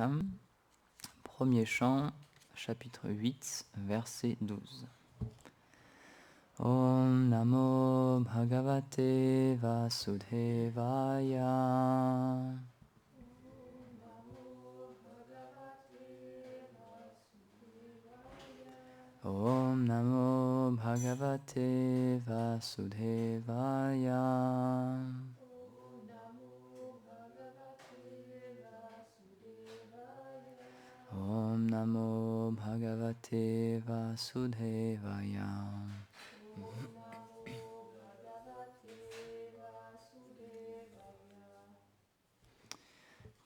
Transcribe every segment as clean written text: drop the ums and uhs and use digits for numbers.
Bhagavatam, premier chant, chapitre 8, verset 12. Om Namo Bhagavate Vasudevaya. Om Namo Bhagavate Vasudevaya. Om Namo Bhagavate Vasudevaya.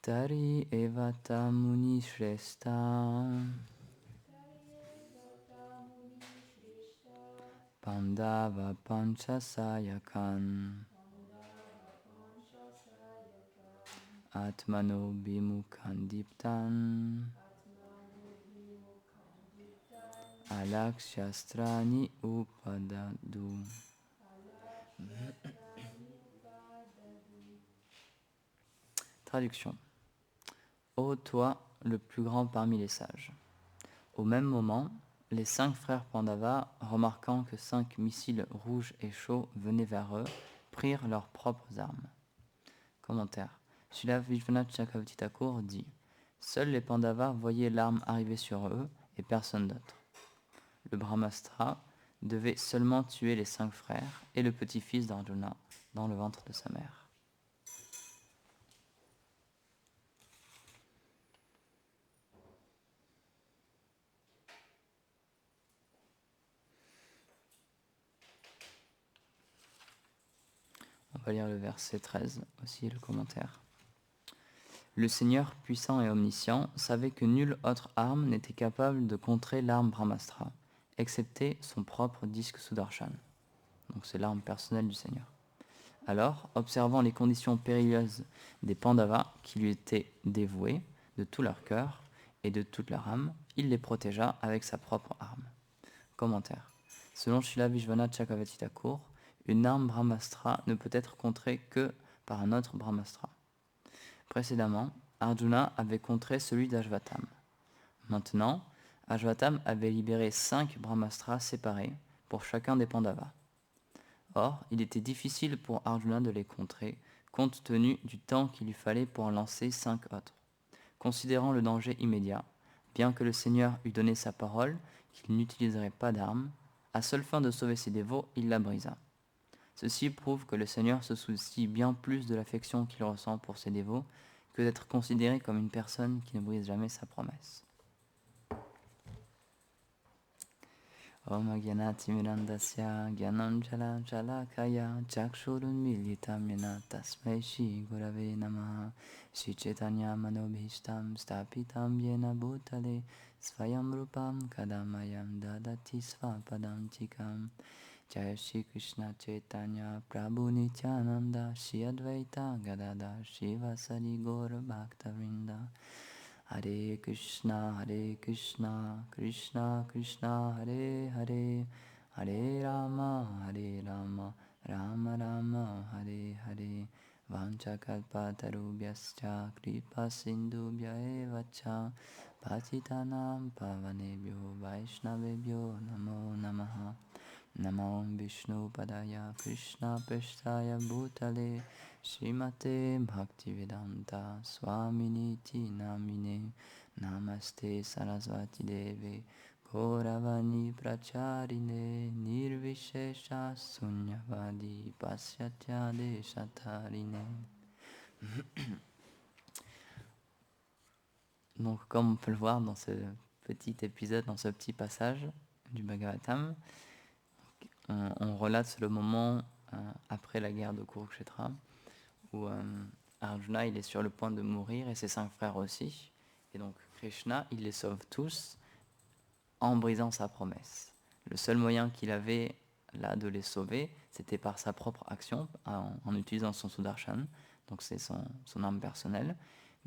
Tari Evata Muni Shrestha Pandava Panchasayakan Atmano Bimukhandiptan Alakshastrani Upadadu. Traduction. Ô toi, le plus grand parmi les sages. Au même moment, les 5 frères Pandava, remarquant que 5 missiles rouges et chauds venaient vers eux, prirent leurs propres armes. Commentaire. Srila Vishwanath Chakravarti Thakur dit « Seuls les Pandavas voyaient l'arme arriver sur eux et personne d'autre. Le Brahmastra devait seulement tuer les 5 frères et le petit-fils d'Arjuna dans le ventre de sa mère. » On va lire le verset 13, aussi le commentaire. Le Seigneur puissant et omniscient savait que nulle autre arme n'était capable de contrer l'arme Brahmastra, excepté son propre disque Sudarshan. Donc c'est l'arme personnelle du Seigneur. Alors, observant les conditions périlleuses des Pandavas qui lui étaient dévoués de tout leur cœur et de toute leur âme, il les protégea avec sa propre arme. Commentaire. Selon Srila Vishwanath Chakravarti Thakur, une arme Brahmastra ne peut être contrée que par un autre Brahmastra. Précédemment, Arjuna avait contré celui d'Ashvatam. Maintenant, Ashvatam avait libéré 5 Brahmastras séparés pour chacun des Pandavas. Or, il était difficile pour Arjuna de les contrer, compte tenu du temps qu'il lui fallait pour en lancer 5 autres. Considérant le danger immédiat, bien que le Seigneur eût donné sa parole qu'il n'utiliserait pas d'armes, à seule fin de sauver ses dévots, il la brisa. Ceci prouve que le Seigneur se soucie bien plus de l'affection qu'il ressent pour ses dévots que d'être considéré comme une personne qui ne brise jamais sa promesse. Om Agyanati Mirandasya Gyanam Jala Jalakaya Chakshurun Militam Yena Tasmai Shri Gurave Namaha Shri Chaitanya Manobhishtam Stapitam Yena Bhutale Svayam Rupam Kadamayam Dadati Svapadam Chikam Jai Shri Krishna Chaitanya Prabhu Nityananda Shri Advaita Gadada Shri Vasari Gaura Bhaktavrinda Hare Krishna Krishna Krishna Hare Hare Hare Rama Rama Rama Hare Hare Vanchakalpatarubhyascha Kripa Sindhubhya eva cha Patitanam Pavanebhyo Vaishnavebhyo Namo Namaha Namo Vishnu Padaya Krishna Prestaya Bhutale Srimate Bhaktivedanta Swaminiti Namine Namaste Sarasvati Deve Gauravani Pracharine Nirvishesha Sunyavadi Pasyatya Deshatarine. Donc comme on peut le voir dans ce petit épisode, dans ce petit passage du Bhagavatam, on relate le moment après la guerre de Kurukshetra où Arjuna il est sur le point de mourir et ses 5 frères aussi. Et donc Krishna il les sauve tous en brisant sa promesse. Le seul moyen qu'il avait là de les sauver, c'était par sa propre action, en utilisant son Sudarshan, donc c'est son arme personnelle.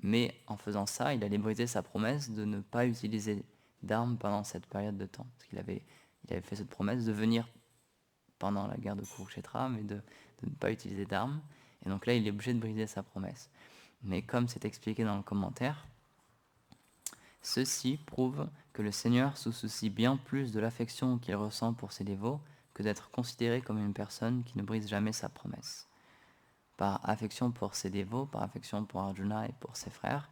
Mais en faisant ça, il allait briser sa promesse de ne pas utiliser d'armes pendant cette période de temps. Parce qu'il avait fait cette promesse de venir pendant la guerre de Kurukshetra, mais de ne pas utiliser d'armes. Et donc là, il est obligé de briser sa promesse. Mais comme c'est expliqué dans le commentaire, Ceci prouve que le Seigneur se soucie bien plus de l'affection qu'il ressent pour ses dévots que d'être considéré comme une personne qui ne brise jamais sa promesse. Par affection pour ses dévots, par affection pour Arjuna et pour ses frères,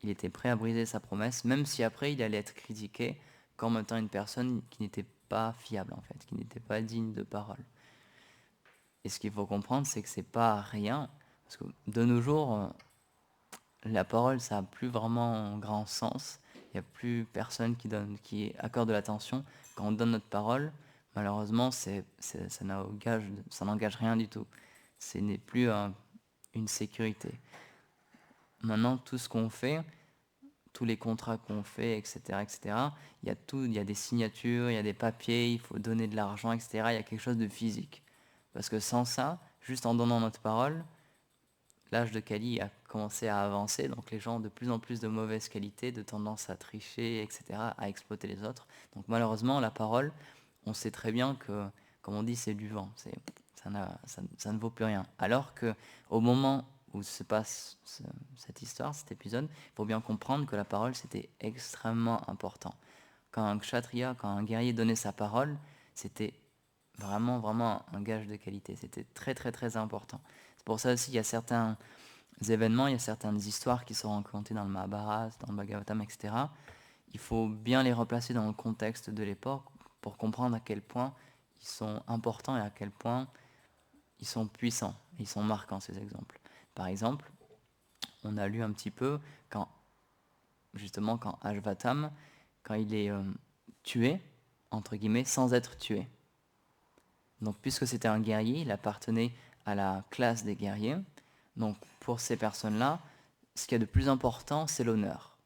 il était prêt à briser sa promesse, même si après il allait être critiqué comme étant une personne qui n'était pas fiable en fait, qui n'était pas digne de parole. Et ce qu'il faut comprendre, c'est que c'est pas rien, parce que de nos jours, la parole, ça n'a plus vraiment grand sens. Il n'y a plus personne qui accorde de l'attention. Quand on donne notre parole, malheureusement, ça n'engage rien du tout. Ce n'est plus une sécurité. Maintenant, tout ce qu'on fait, tous les contrats qu'on fait, etc., etc., il y a des signatures, il y a des papiers, il faut donner de l'argent, etc. Il y a quelque chose de physique. Parce que sans ça, juste en donnant notre parole, l'âge de Kali a commencé à avancer, donc les gens ont de plus en plus de mauvaise qualité, de tendance à tricher, etc., à exploiter les autres. Donc malheureusement, la parole, on sait très bien que, comme on dit, c'est du vent, ça ne vaut plus rien. Alors que au moment où se passe cette histoire, cet épisode, il faut bien comprendre que la parole, c'était extrêmement important. Quand un kshatriya, quand un guerrier donnait sa parole, c'était vraiment, vraiment un gage de qualité. C'était très, très, très important. C'est pour ça aussi, il y a certains événements, il y a certaines histoires qui sont racontées dans le Mahabharata, dans le Bhagavatam, etc. Il faut bien les replacer dans le contexte de l'époque pour comprendre à quel point ils sont importants et à quel point ils sont puissants. Ils sont marquants, ces exemples. Par exemple, on a lu un petit peu justement quand Ashvatam, quand il est tué, entre guillemets, sans être tué. Donc puisque c'était un guerrier, il appartenait à la classe des guerriers. Donc pour ces personnes-là, ce qu'il y a de plus important, c'est l'honneur.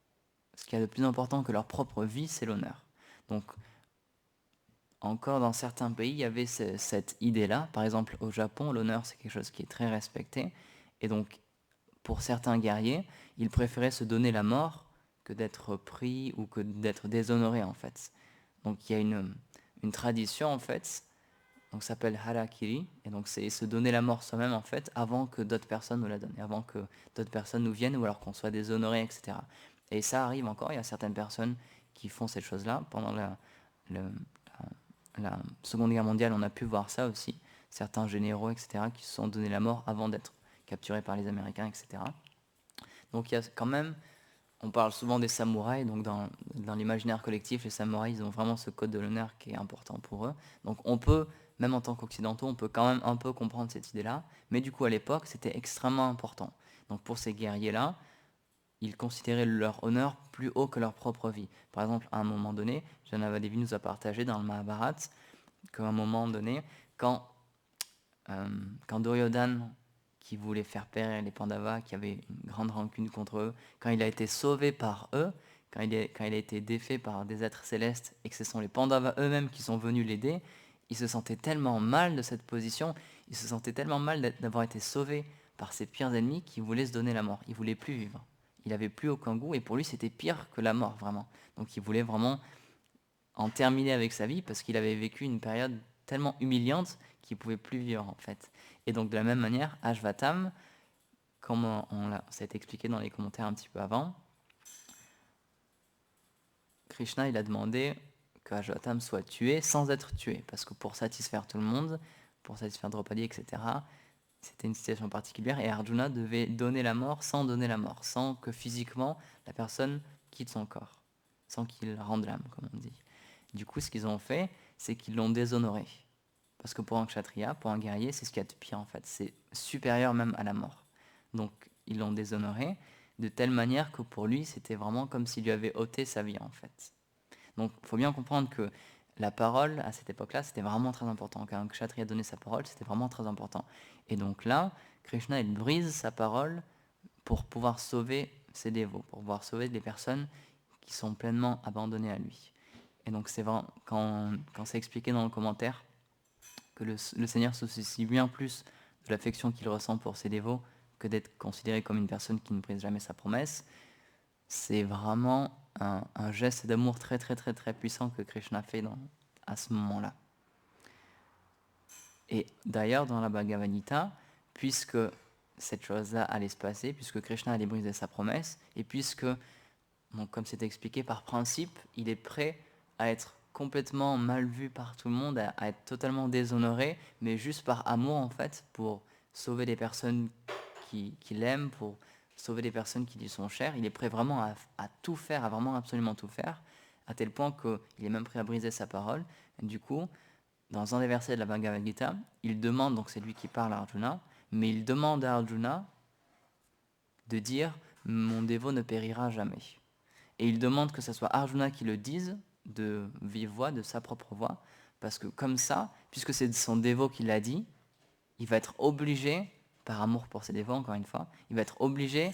Ce qu'il y a de plus important que leur propre vie, c'est l'honneur. Donc encore dans certains pays, il y avait cette idée-là. Par exemple, au Japon, l'honneur, c'est quelque chose qui est très respecté. Et donc, pour certains guerriers, ils préféraient se donner la mort que d'être pris ou que d'être déshonorés, en fait. Donc, il y a une tradition, en fait, donc ça s'appelle harakiri, et donc c'est se donner la mort soi-même, en fait, avant que d'autres personnes nous la donnent, avant que d'autres personnes nous viennent, ou alors qu'on soit déshonoré, etc. Et ça arrive encore, il y a certaines personnes qui font cette chose-là. Pendant la Seconde Guerre mondiale, on a pu voir ça aussi. Certains généraux, etc., qui se sont donné la mort avant d'être capturés par les Américains, etc. Donc il y a quand même, on parle souvent des samouraïs, donc dans l'imaginaire collectif, les samouraïs, ils ont vraiment ce code de l'honneur qui est important pour eux. Donc on peut, même en tant qu'occidentaux, on peut quand même un peu comprendre cette idée-là, mais du coup à l'époque, c'était extrêmement important. Donc pour ces guerriers-là, ils considéraient leur honneur plus haut que leur propre vie. Par exemple, à un moment donné, Janavadevi nous a partagé dans le Mahabharata qu'à un moment donné, quand, quand Duryodhana, qui voulait faire périr les Pandavas, qui avait une grande rancune contre eux, quand il a été sauvé par eux, quand il a été défait par des êtres célestes et que ce sont les Pandavas eux-mêmes qui sont venus l'aider, il se sentait tellement mal de cette position, il se sentait tellement mal d'avoir été sauvé par ses pires ennemis qu'il voulait se donner la mort. Il voulait plus vivre. Il n'avait plus aucun goût et pour lui c'était pire que la mort vraiment. Donc il voulait vraiment en terminer avec sa vie parce qu'il avait vécu une période tellement humiliante qu'il ne pouvait plus vivre en fait. Et donc de la même manière, Ashvatam, comme ça a été expliqué dans les commentaires un petit peu avant, Krishna il a demandé que Ashvatam soit tué sans être tué, parce que pour satisfaire tout le monde, pour satisfaire Draupadi, etc., c'était une situation particulière, et Arjuna devait donner la mort, sans que physiquement la personne quitte son corps, sans qu'il rende l'âme, comme on dit. Du coup, ce qu'ils ont fait, c'est qu'ils l'ont déshonoré. Parce que pour un kshatriya, pour un guerrier, c'est ce qu'il y a de pire en fait. C'est supérieur même à la mort. Donc, ils l'ont déshonoré de telle manière que pour lui, c'était vraiment comme s'il lui avait ôté sa vie en fait. Donc, il faut bien comprendre que la parole, à cette époque-là, c'était vraiment très important. Quand un kshatriya donnait sa parole, c'était vraiment très important. Et donc là, Krishna, il brise sa parole pour pouvoir sauver ses dévots, pour pouvoir sauver les personnes qui sont pleinement abandonnées à lui. Et donc c'est vraiment, quand c'est expliqué dans le commentaire, que le Seigneur se soucie bien plus de l'affection qu'il ressent pour ses dévots que d'être considéré comme une personne qui ne brise jamais sa promesse, c'est vraiment un geste d'amour très très très très puissant que Krishna fait à ce moment-là. Et d'ailleurs, dans la Bhagavad Gita, puisque cette chose-là allait se passer, puisque Krishna allait briser sa promesse, et puisque Donc comme c'était expliqué, par principe, il est prêt à être complètement mal vu par tout le monde, à être totalement déshonoré, mais juste par amour en fait, pour sauver les personnes qui l'aiment, pour sauver les personnes qui lui sont chères. Il est prêt vraiment à tout faire, à vraiment absolument tout faire, à tel point qu'il est même prêt à briser sa parole. Et du coup, dans un des versets de la Bhagavad Gita, il demande, donc c'est lui qui parle à Arjuna, mais il demande à Arjuna de dire « mon dévot ne périra jamais ». Et il demande que ce soit Arjuna qui le dise de vive voix, de sa propre voix, parce que comme ça, puisque c'est son dévot qui l'a dit, il va être obligé, par amour pour ses dévots encore une fois, il va être obligé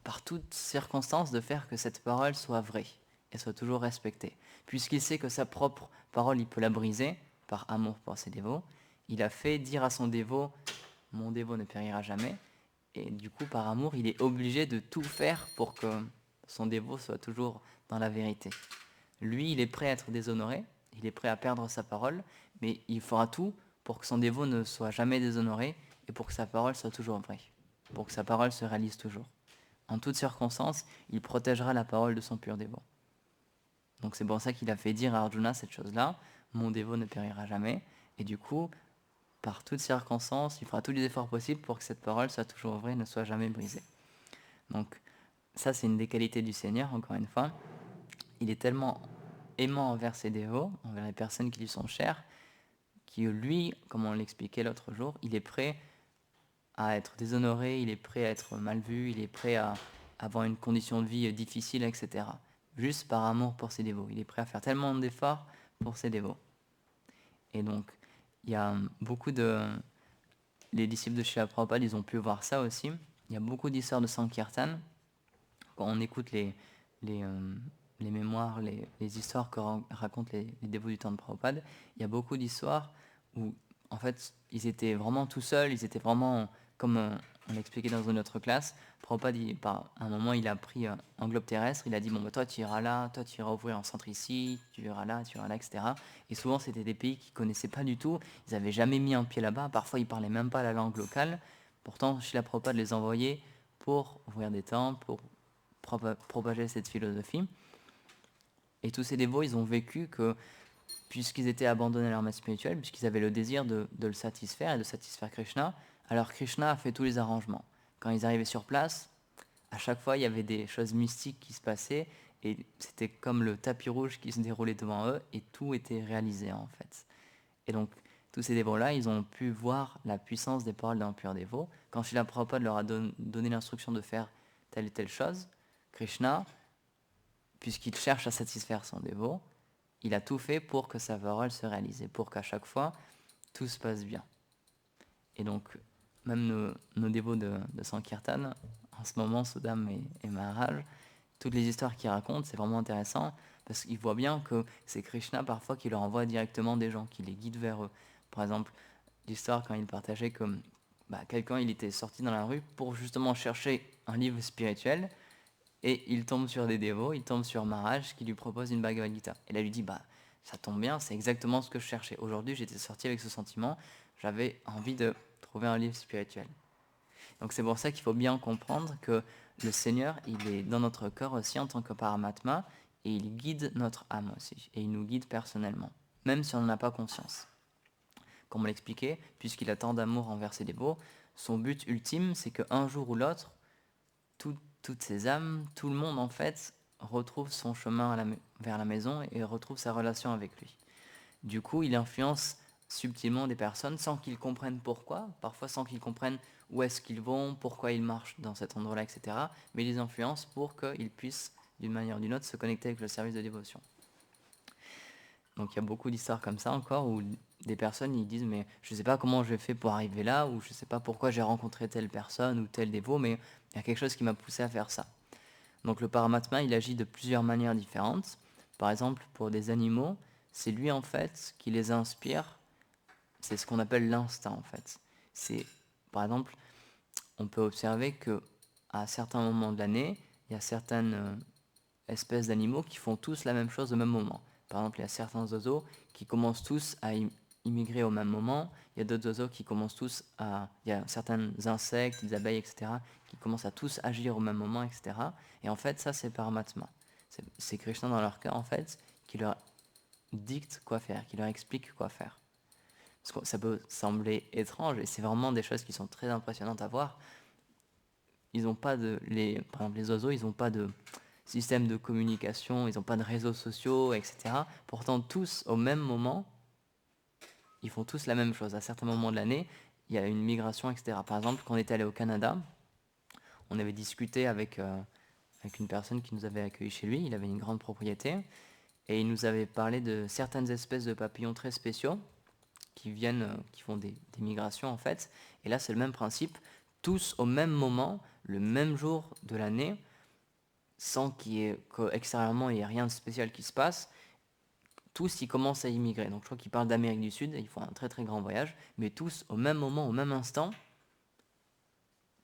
par toutes circonstances de faire que cette parole soit vraie et soit toujours respectée. Puisqu'il sait que sa propre parole, il peut la briser, par amour pour ses dévots, il a fait dire à son dévot « mon dévot ne périra jamais », et du coup, par amour, il est obligé de tout faire pour que son dévot soit toujours dans la vérité. Lui, il est prêt à être déshonoré, il est prêt à perdre sa parole, mais il fera tout pour que son dévot ne soit jamais déshonoré et pour que sa parole soit toujours vraie, pour que sa parole se réalise toujours. En toutes circonstances, il protégera la parole de son pur dévot. Donc c'est pour ça qu'il a fait dire à Arjuna cette chose-là, mon dévot ne périra jamais, et du coup, par toutes circonstances, il fera tous les efforts possibles pour que cette parole soit toujours vraie, ne soit jamais brisée. Donc ça, c'est une des qualités du Seigneur, encore une fois. Il est tellement aimant envers ses dévots, envers les personnes qui lui sont chères, que lui, comme on l'expliquait l'autre jour, il est prêt à être déshonoré, il est prêt à être mal vu, il est prêt à avoir une condition de vie difficile, etc. Juste par amour pour ses dévots. Il est prêt à faire tellement d'efforts pour ses dévots. Et donc, il y a beaucoup de... Les disciples de Srila Prabhupada, ils ont pu voir ça aussi. Il y a beaucoup d'histoires de Sankirtan. Quand on écoute les mémoires, les histoires que racontent les dévots du temps de Prabhupada, il y a beaucoup d'histoires où, en fait, ils étaient vraiment tout seuls, ils étaient vraiment, comme on l'expliquait dans une autre classe, Prabhupada, à un moment, il a pris un globe terrestre, il a dit, bon, bah, toi, tu iras là, toi, tu iras ouvrir un centre ici, tu iras là, etc. Et souvent, c'était des pays qu'ils ne connaissaient pas du tout, ils n'avaient jamais mis un pied là-bas, parfois, ils ne parlaient même pas la langue locale. Pourtant, Srila Prabhupada les envoyait pour ouvrir des temples, pour propager cette philosophie. Et tous ces dévots, ils ont vécu que, puisqu'ils étaient abandonnés à leur maître spirituel, puisqu'ils avaient le désir de le satisfaire et de satisfaire Krishna, alors Krishna a fait tous les arrangements. Quand ils arrivaient sur place, à chaque fois, il y avait des choses mystiques qui se passaient, et c'était comme le tapis rouge qui se déroulait devant eux, et tout était réalisé en fait. Et donc, tous ces dévots-là, ils ont pu voir la puissance des paroles d'un pur dévot. Quand Srila Prabhupada leur a donné l'instruction de faire telle et telle chose, Krishna, puisqu'il cherche à satisfaire son dévot, il a tout fait pour que sa parole se réalise, et pour qu'à chaque fois, tout se passe bien. Et donc, même nos dévots de Sankirtan, en ce moment, Sudam et Maharaj, toutes les histoires qu'ils racontent, c'est vraiment intéressant, parce qu'ils voient bien que c'est Krishna parfois qui leur envoie directement des gens, qui les guide vers eux. Par exemple, l'histoire quand il partageait que quelqu'un il était sorti dans la rue pour justement chercher un livre spirituel, et il tombe sur des dévots, il tombe sur Maharaj qui lui propose une Bhagavad Gita. Et là, il lui dit, ça tombe bien, c'est exactement ce que je cherchais. Aujourd'hui, j'étais sorti avec ce sentiment, j'avais envie de trouver un livre spirituel. Donc c'est pour ça qu'il faut bien comprendre que le Seigneur, il est dans notre corps aussi en tant que Paramatma, et il guide notre âme aussi, et il nous guide personnellement, même si on n'en a pas conscience. Comme on l'expliquait, puisqu'il a tant d'amour envers ses dévots, son but ultime, c'est qu'un jour ou l'autre, toutes ces âmes, tout le monde en fait, retrouve son chemin vers la maison et retrouve sa relation avec lui. Du coup, il influence subtilement des personnes sans qu'ils comprennent pourquoi, parfois sans qu'ils comprennent où est-ce qu'ils vont, pourquoi ils marchent dans cet endroit-là, etc. Mais il les influence pour qu'ils puissent, d'une manière ou d'une autre, se connecter avec le service de dévotion. Donc il y a beaucoup d'histoires comme ça encore où des personnes ils disent mais je ne sais pas comment j'ai fait pour arriver là, ou je ne sais pas pourquoi j'ai rencontré telle personne ou tel dévot, mais il y a quelque chose qui m'a poussé à faire ça. Donc le Paramatma il agit de plusieurs manières différentes. Par exemple pour des animaux, c'est lui en fait qui les inspire, c'est ce qu'on appelle l'instinct en fait. C'est par exemple on peut observer que à certains moments de l'année, il y a certaines espèces d'animaux qui font tous la même chose au même moment. Par exemple, il y a certains oiseaux qui commencent tous à immigrer au même moment. Il y a d'autres oiseaux qui commencent tous à... Il y a certains insectes, des abeilles, etc., qui commencent à tous agir au même moment, etc. Et en fait, ça, c'est Paramatma. C'est Krishna dans leur cœur, en fait, qui leur dicte quoi faire, qui leur explique quoi faire. Parce que ça peut sembler étrange, et c'est vraiment des choses qui sont très impressionnantes à voir. Ils n'ont pas par exemple, les oiseaux, ils n'ont pas de système de communication, ils n'ont pas de réseaux sociaux, etc. Pourtant, tous, au même moment, ils font tous la même chose. À certains moments de l'année, il y a une migration, etc. Par exemple, quand on était allé au Canada, on avait discuté avec une personne qui nous avait accueillis chez lui. Il avait une grande propriété et il nous avait parlé de certaines espèces de papillons très spéciaux qui font des migrations en fait. Et là, c'est le même principe. Tous au même moment, le même jour de l'année, sans qu'extérieurement il n'y ait rien de spécial qui se passe, tous ils commencent à immigrer. Donc je crois qu'ils parlent d'Amérique du Sud, ils font un très très grand voyage, mais tous au même moment, au même instant,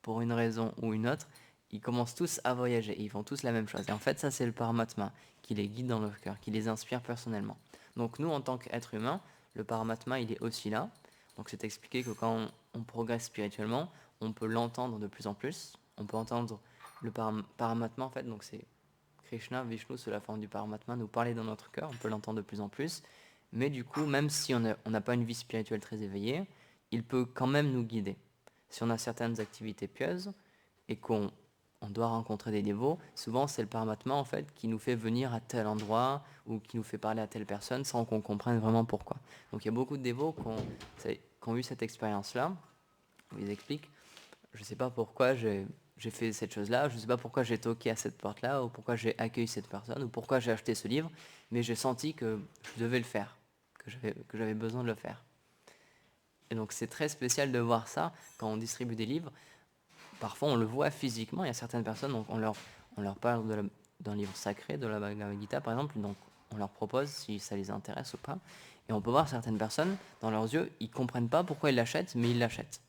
pour une raison ou une autre, ils commencent tous à voyager et ils font tous la même chose. Et en fait, ça c'est le Paramatma qui les guide dans leur cœur, qui les inspire personnellement. Donc nous, en tant qu'être humain, le Paramatma, il est aussi là. Donc c'est expliqué que quand on progresse spirituellement, on peut l'entendre de plus en plus. On peut entendre le Paramatma, en fait, donc c'est Krishna, Vishnu, sous la forme du Paramatma, nous parler dans notre cœur, on peut l'entendre de plus en plus. Mais du coup, même si on n'a pas une vie spirituelle très éveillée, il peut quand même nous guider. Si on a certaines activités pieuses et qu'on doit rencontrer des dévots, souvent c'est le Paramatma en fait qui nous fait venir à tel endroit ou qui nous fait parler à telle personne sans qu'on comprenne vraiment pourquoi. Donc il y a beaucoup de dévots qui ont eu cette expérience-là, où ils expliquent, je ne sais pas pourquoi j'ai fait cette chose-là, je ne sais pas pourquoi j'ai toqué à cette porte-là, ou pourquoi j'ai accueilli cette personne, ou pourquoi j'ai acheté ce livre, mais j'ai senti que je devais le faire, que j'avais besoin de le faire. Et donc c'est très spécial de voir ça quand on distribue des livres. Parfois on le voit physiquement, il y a certaines personnes, donc on leur parle d'un livre sacré, de la Bhagavad Gita par exemple, donc on leur propose si ça les intéresse ou pas. Et on peut voir certaines personnes, dans leurs yeux, ils ne comprennent pas pourquoi ils l'achètent, mais ils l'achètent.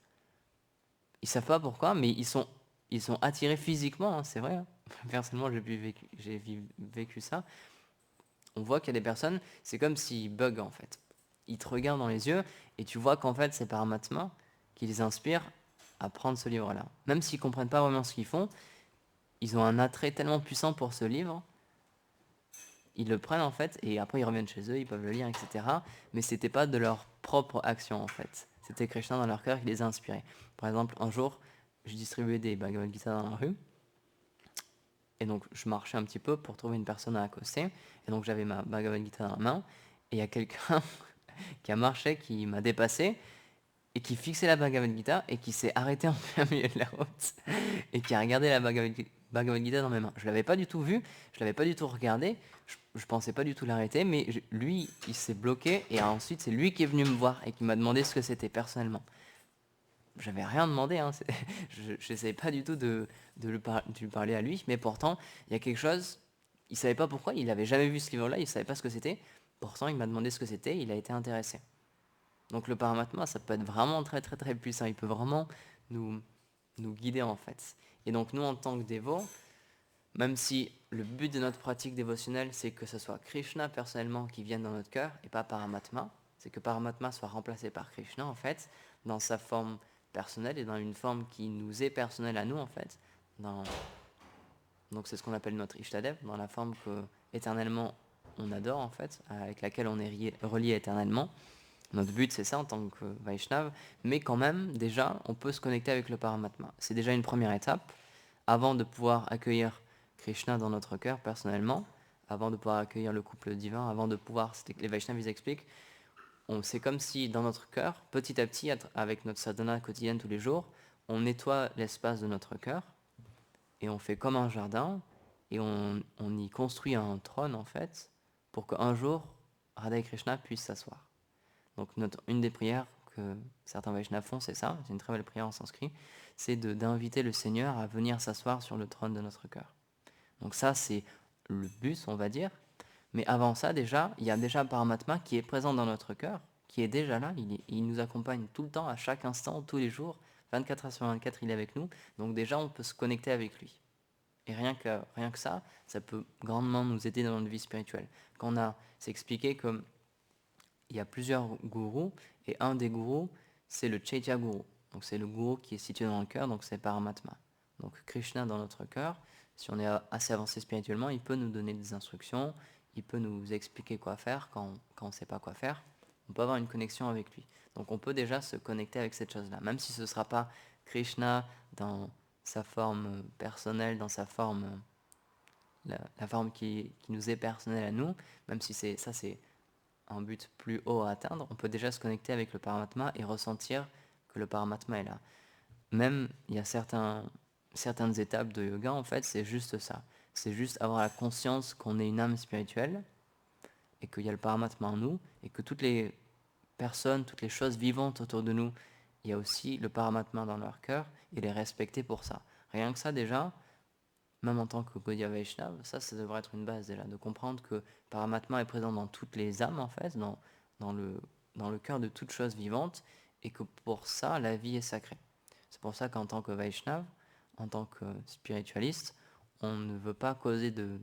Ils ne savent pas pourquoi, mais ils sont attirés physiquement, hein, c'est vrai. Hein. Personnellement, j'ai vécu ça. On voit qu'il y a des personnes, c'est comme s'ils bug en fait. Ils te regardent dans les yeux et tu vois qu'en fait c'est Paramatma qui les inspire à prendre ce livre-là. Même s'ils ne comprennent pas vraiment ce qu'ils font, ils ont un attrait tellement puissant pour ce livre, ils le prennent en fait et après ils reviennent chez eux, ils peuvent le lire, etc. Mais c'était pas de leur propre action en fait. C'était Krishna dans leur cœur qui les a inspirés. Par exemple, un jour, je distribuais des Bhagavad Gita dans la rue et donc je marchais un petit peu pour trouver une personne à accoster et donc j'avais ma Bhagavad Gita dans la main et il y a quelqu'un qui a marché, qui m'a dépassé et qui fixait la Bhagavad Gita et qui s'est arrêté en plein milieu de la route et qui a regardé la Bhagavad Gita dans mes mains. Je l'avais pas du tout vu, je l'avais pas du tout regardé, je pensais pas du tout l'arrêter, mais lui, il s'est bloqué et ensuite c'est lui qui est venu me voir et qui m'a demandé ce que c'était personnellement. J'avais rien demandé, hein, je n'essayais pas du tout de lui parler à lui, mais pourtant, il y a quelque chose, il savait pas pourquoi, il n'avait jamais vu ce livre-là, il savait pas ce que c'était, pourtant il m'a demandé ce que c'était, il a été intéressé. Donc le Paramatma, ça peut être vraiment très très très puissant, il peut vraiment nous, nous guider en fait. Et donc nous en tant que dévots, même si le but de notre pratique dévotionnelle, c'est que ce soit Krishna personnellement qui vienne dans notre cœur et pas Paramatma, c'est que Paramatma soit remplacé par Krishna en fait, dans sa forme personnelle et dans une forme qui nous est personnelle à nous en fait. Donc c'est ce qu'on appelle notre Ishtadev, dans la forme que éternellement on adore en fait, avec laquelle on est relié éternellement. Notre but c'est ça en tant que Vaishnav, mais quand même déjà on peut se connecter avec le Paramatma. C'est déjà une première étape avant de pouvoir accueillir Krishna dans notre cœur personnellement, avant de pouvoir accueillir le couple divin, avant de pouvoir, les Vaishnavas ils expliquent, c'est comme si dans notre cœur, petit à petit, avec notre sadhana quotidienne tous les jours, on nettoie l'espace de notre cœur et on fait comme un jardin et on y construit un trône en fait pour qu'un jour Radha et Krishna puissent s'asseoir. Donc une des prières que certains Vaishnavas font, c'est ça, c'est une très belle prière en sanskrit, c'est d'inviter le Seigneur à venir s'asseoir sur le trône de notre cœur. Donc ça, c'est le but, on va dire. Mais avant ça, déjà, il y a déjà Paramatma qui est présent dans notre cœur, qui est déjà là, il nous accompagne tout le temps, à chaque instant, tous les jours, 24 heures sur 24, il est avec nous. Donc déjà, on peut se connecter avec lui. Et rien que ça peut grandement nous aider dans notre vie spirituelle. C'est expliqué qu'il y a plusieurs gourous, et un des gourous, c'est le Chaitya Guru. Donc c'est le gourou qui est situé dans le cœur, donc c'est Paramatma. Donc Krishna dans notre cœur, si on est assez avancé spirituellement, il peut nous donner des instructions, il peut nous expliquer quoi faire quand on ne sait pas quoi faire. On peut avoir une connexion avec lui. Donc on peut déjà se connecter avec cette chose-là, même si ce ne sera pas Krishna dans sa forme personnelle, dans sa forme, la forme qui nous est personnelle à nous, même si c'est un but plus haut à atteindre, on peut déjà se connecter avec le Paramatma et ressentir que le Paramatma est là. Même, il y a certaines étapes de yoga, en fait, c'est juste ça. C'est juste avoir la conscience qu'on est une âme spirituelle et qu'il y a le Paramatma en nous et que toutes les personnes, toutes les choses vivantes autour de nous, il y a aussi le Paramatma dans leur cœur et les respecter pour ça. Rien que ça, déjà, même en tant que Gaudiya Vaishnava, ça devrait être une base déjà, de comprendre que Paramatma est présent dans toutes les âmes, en fait, dans le cœur de toute chose vivante, et que pour ça, la vie est sacrée. C'est pour ça qu'en tant que Vaishnava, en tant que spiritualiste, on ne veut pas causer de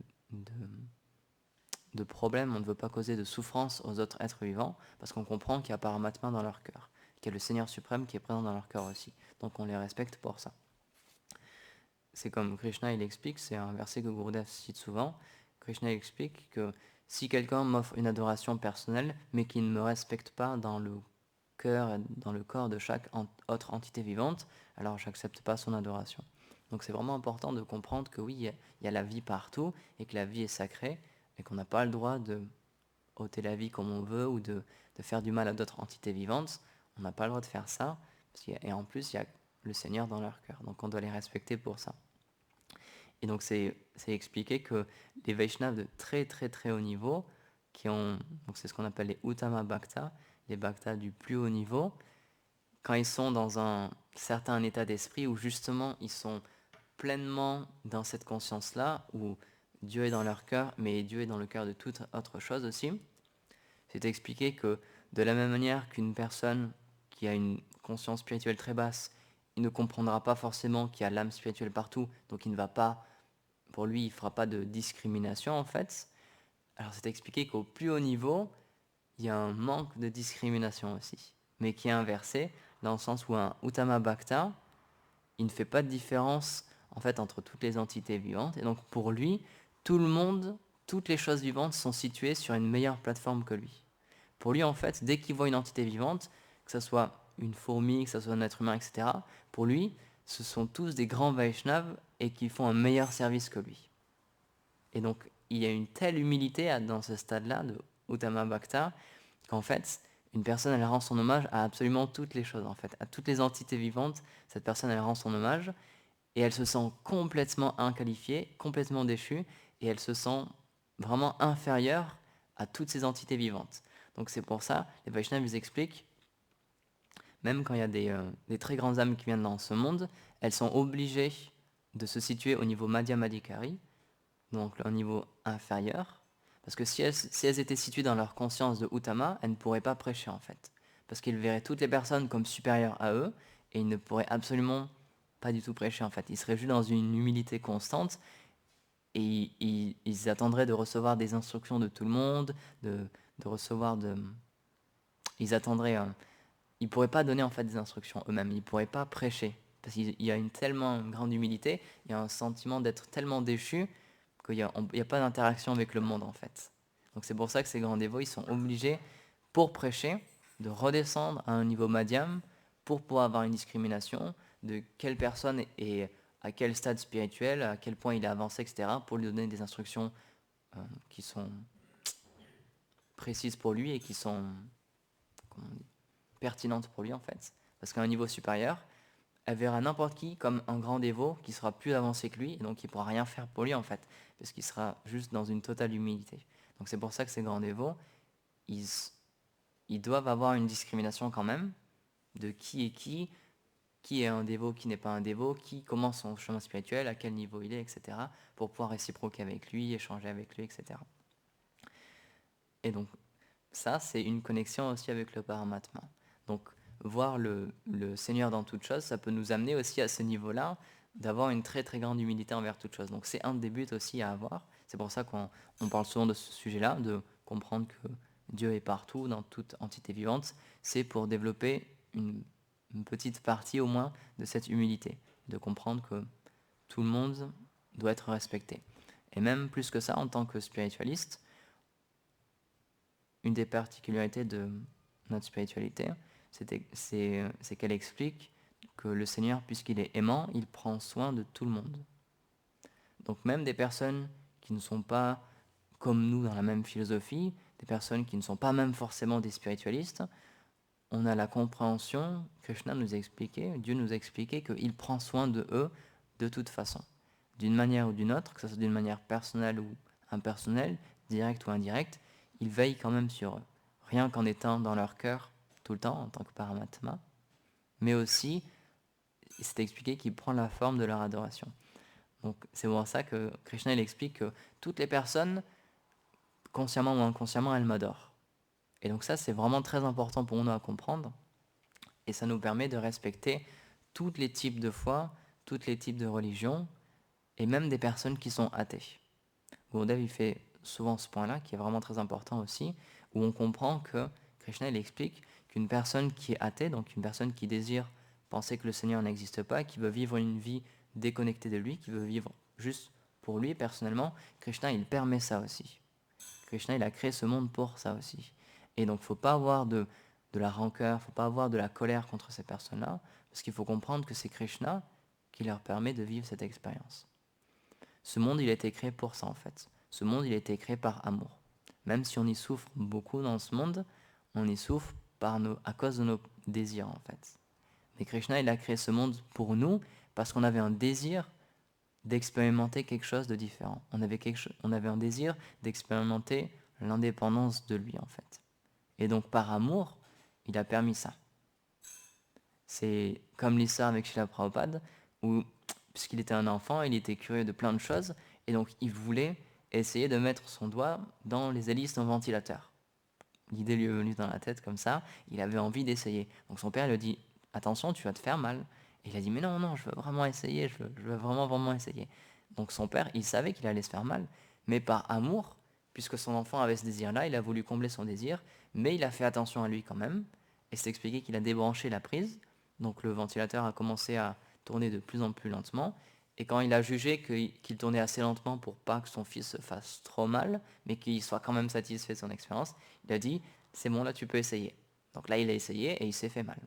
problèmes, on ne veut pas causer de souffrance aux autres êtres vivants, parce qu'on comprend qu'il y a Paramatma dans leur cœur, qu'il y a le Seigneur suprême qui est présent dans leur cœur aussi. Donc on les respecte pour ça. C'est comme Krishna il explique, c'est un verset que Gurudev cite souvent. Krishna explique que si quelqu'un m'offre une adoration personnelle, mais qui ne me respecte pas dans le cœur et dans le corps de chaque autre entité vivante, alors j'accepte pas son adoration. Donc c'est vraiment important de comprendre que oui, il y a la vie partout, et que la vie est sacrée, et qu'on n'a pas le droit de ôter la vie comme on veut, ou de faire du mal à d'autres entités vivantes. On n'a pas le droit de faire ça, et en plus il y a le Seigneur dans leur cœur, donc on doit les respecter pour ça. Et donc c'est expliqué que les Vaishnavas de très très très haut niveau, donc c'est ce qu'on appelle les Uttama Bhakta, les Bhaktas du plus haut niveau, quand ils sont dans un certain état d'esprit où justement ils sont pleinement dans cette conscience-là, où Dieu est dans leur cœur, mais Dieu est dans le cœur de toute autre chose aussi, c'est expliqué que de la même manière qu'une personne qui a une conscience spirituelle très basse, il ne comprendra pas forcément qu'il y a l'âme spirituelle partout, donc il ne va pas, pour lui, il ne fera pas de discrimination en fait. Alors c'est expliqué qu'au plus haut niveau, il y a un manque de discrimination aussi, mais qui est inversé, dans le sens où un Uttama Bhakta, il ne fait pas de différence en fait entre toutes les entités vivantes, et donc pour lui, tout le monde, toutes les choses vivantes sont situées sur une meilleure plateforme que lui. Pour lui, en fait, dès qu'il voit une entité vivante, que ce soit une fourmi, que ce soit un être humain, etc., pour lui, ce sont tous des grands Vaishnavas et qui font un meilleur service que lui. Et donc, il y a une telle humilité dans ce stade-là de Uttama Bhakta qu'en fait, une personne, elle rend son hommage à absolument toutes les choses, en fait. À toutes les entités vivantes, cette personne, elle rend son hommage et elle se sent complètement inqualifiée, complètement déchue, et elle se sent vraiment inférieure à toutes ces entités vivantes. Donc c'est pour ça, les Vaishnavas ils expliquent, même quand il y a des très grandes âmes qui viennent dans ce monde, elles sont obligées de se situer au niveau Madhyamadikari, donc un niveau inférieur, parce que si elles étaient situées dans leur conscience de Uttama, elles ne pourraient pas prêcher en fait. Parce qu'ils verraient toutes les personnes comme supérieures à eux, et ils ne pourraient absolument pas du tout prêcher en fait. Ils seraient juste dans une humilité constante, et ils attendraient de recevoir des instructions de tout le monde, de recevoir de... Ils attendraient... ils ne pourraient pas donner en fait des instructions eux-mêmes, ils ne pourraient pas prêcher. Parce qu'il y a une tellement grande humilité, il y a un sentiment d'être tellement déchu qu'il n'y a pas d'interaction avec le monde en fait. Donc c'est pour ça que ces grands dévots, ils sont obligés, pour prêcher, de redescendre à un niveau madhyam pour pouvoir avoir une discrimination de quelle personne est à quel stade spirituel, à quel point il est avancé, etc., pour lui donner des instructions qui sont précises pour lui et qui sont comment on dit, pertinentes pour lui en fait. Parce qu'à un niveau supérieur, elle verra n'importe qui comme un grand dévot qui sera plus avancé que lui, et donc il ne pourra rien faire pour lui en fait, parce qu'il sera juste dans une totale humilité. Donc c'est pour ça que ces grands dévots, ils doivent avoir une discrimination quand même de qui est un dévot, qui n'est pas un dévot, qui commence son chemin spirituel, à quel niveau il est, etc., pour pouvoir réciproquer avec lui, échanger avec lui, etc. Et donc ça, c'est une connexion aussi avec le Paramatma. Donc voir le Seigneur dans toute chose, ça peut nous amener aussi à ce niveau-là, d'avoir une très très grande humilité envers toute chose. Donc c'est un des buts aussi à avoir. C'est pour ça qu'on parle souvent de ce sujet-là, de comprendre que Dieu est partout, dans toute entité vivante. C'est pour développer une petite partie au moins de cette humilité, de comprendre que tout le monde doit être respecté. Et même plus que ça, en tant que spiritualiste, une des particularités de notre spiritualité, c'est qu'elle explique que le Seigneur, puisqu'il est aimant, il prend soin de tout le monde. Donc même des personnes qui ne sont pas comme nous dans la même philosophie, des personnes qui ne sont pas même forcément des spiritualistes, on a la compréhension, Krishna nous a expliqué, Dieu nous a expliqué qu'il prend soin de eux de toute façon, d'une manière ou d'une autre, que ce soit d'une manière personnelle ou impersonnelle, directe ou indirecte, il veille quand même sur eux, rien qu'en étant dans leur cœur tout le temps en tant que Paramatma, mais aussi, il s'est expliqué qu'il prend la forme de leur adoration. Donc c'est pour ça que Krishna il explique que toutes les personnes, consciemment ou inconsciemment, elles m'adorent. Et donc ça c'est vraiment très important pour nous à comprendre, et ça nous permet de respecter tous les types de foi, tous les types de religions, et même des personnes qui sont athées. Gurudev il fait souvent ce point-là, qui est vraiment très important aussi, où on comprend que Krishna il explique qu'une personne qui est athée, donc une personne qui désire penser que le Seigneur n'existe pas, qui veut vivre une vie déconnectée de lui, qui veut vivre juste pour lui personnellement, Krishna il permet ça aussi. Krishna il a créé ce monde pour ça aussi. Et donc il ne faut pas avoir de la rancœur, il ne faut pas avoir de la colère contre ces personnes-là, parce qu'il faut comprendre que c'est Krishna qui leur permet de vivre cette expérience. Ce monde, il a été créé pour ça en fait. Ce monde, il a été créé par amour. Même si on y souffre beaucoup dans ce monde, on y souffre à cause de nos désirs en fait. Mais Krishna, il a créé ce monde pour nous parce qu'on avait un désir d'expérimenter quelque chose de différent. On avait un désir d'expérimenter l'indépendance de lui en fait. Et donc par amour, il a permis ça. C'est comme l'histoire avec Srila Prabhupada, où, puisqu'il était un enfant, il était curieux de plein de choses, et donc il voulait essayer de mettre son doigt dans les hélices d'un ventilateur. L'idée lui est venue dans la tête comme ça, il avait envie d'essayer. Donc son père lui a dit « Attention, tu vas te faire mal ». Et il a dit « Mais non, non, je veux vraiment essayer, je veux vraiment, vraiment essayer ». Donc son père, il savait qu'il allait se faire mal, mais par amour, puisque son enfant avait ce désir-là, il a voulu combler son désir, mais il a fait attention à lui quand même, et c'est expliqué qu'il a débranché la prise, donc le ventilateur a commencé à tourner de plus en plus lentement, et quand il a jugé qu'il tournait assez lentement pour pas que son fils se fasse trop mal, mais qu'il soit quand même satisfait de son expérience, il a dit « c'est bon, là tu peux essayer ». Donc là il a essayé et il s'est fait mal.